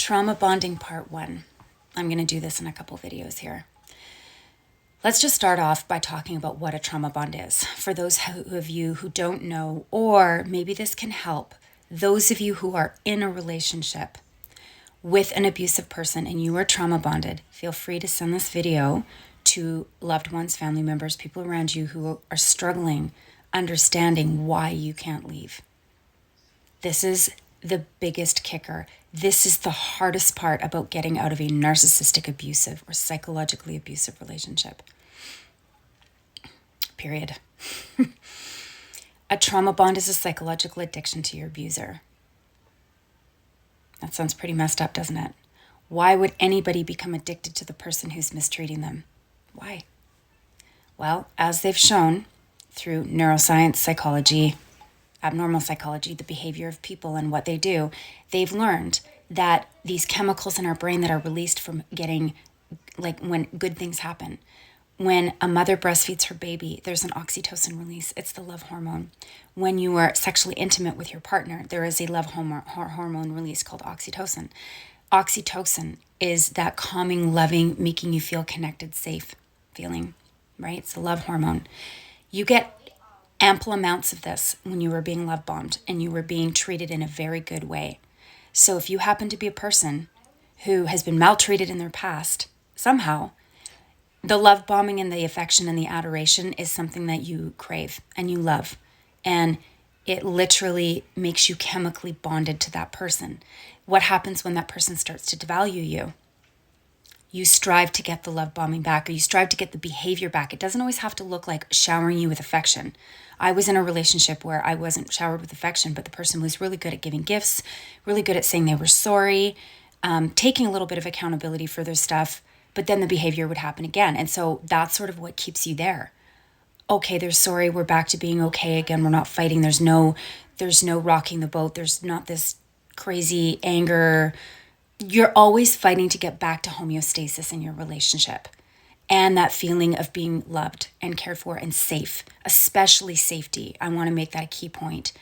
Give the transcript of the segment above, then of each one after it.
Trauma bonding part 1. I'm going to do this in a couple videos here. Let's just start off by talking about what a trauma bond is. For those of you who don't know, or maybe this can help, those of you who are in a relationship with an abusive person and you are trauma bonded, feel free to send this video to loved ones, family members, people around you who are struggling understanding why you can't leave. This is the biggest kicker. This is the hardest part about getting out of a narcissistic, abusive, or psychologically abusive relationship. Period. A trauma bond is a psychological addiction to your abuser. That sounds pretty messed up, doesn't it? Why would anybody become addicted to the person who's mistreating them? Why? Well, as they've shown through neuroscience, psychology, abnormal psychology, the behavior of people and what they do, they've learned that these chemicals in our brain that are released from getting, like when good things happen, when a mother breastfeeds her baby, there's an oxytocin release. It's the love hormone. When you are sexually intimate with your partner, there is a love hormone release called oxytocin. Oxytocin is that calming, loving, making you feel connected, safe feeling, right? It's the love hormone. You get ample amounts of this when you were being love bombed and you were being treated in a very good way. So if you happen to be a person who has been maltreated in their past, somehow, the love bombing and the affection and the adoration is something that you crave and you love. And it literally makes you chemically bonded to that person. What happens when that person starts to devalue you? You strive to get the love bombing back, or you strive to get the behavior back. It doesn't always have to look like showering you with affection. I was in a relationship where I wasn't showered with affection, but the person was really good at giving gifts, really good at saying they were sorry, taking a little bit of accountability for their stuff, but then the behavior would happen again. And so that's sort of what keeps you there. Okay, they're sorry, we're back to being okay again, we're not fighting, there's no rocking the boat, there's not this crazy anger. You're always fighting to get back to homeostasis in your relationship and that feeling of being loved and cared for and safe, especially safety. I want to make that a key point.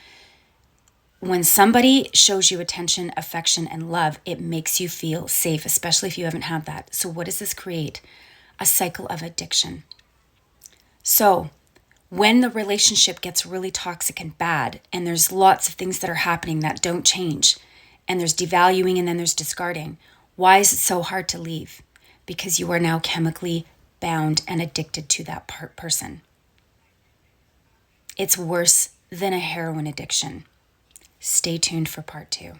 When somebody shows you attention, affection, and love, it makes you feel safe, especially if you haven't had that. So what does this create? A cycle of addiction. So when the relationship gets really toxic and bad, and there's lots of things that are happening that don't change, and there's devaluing and then there's discarding, why is it so hard to leave? Because you are now chemically bound and addicted to that person. It's worse than a heroin addiction. Stay tuned for part 2.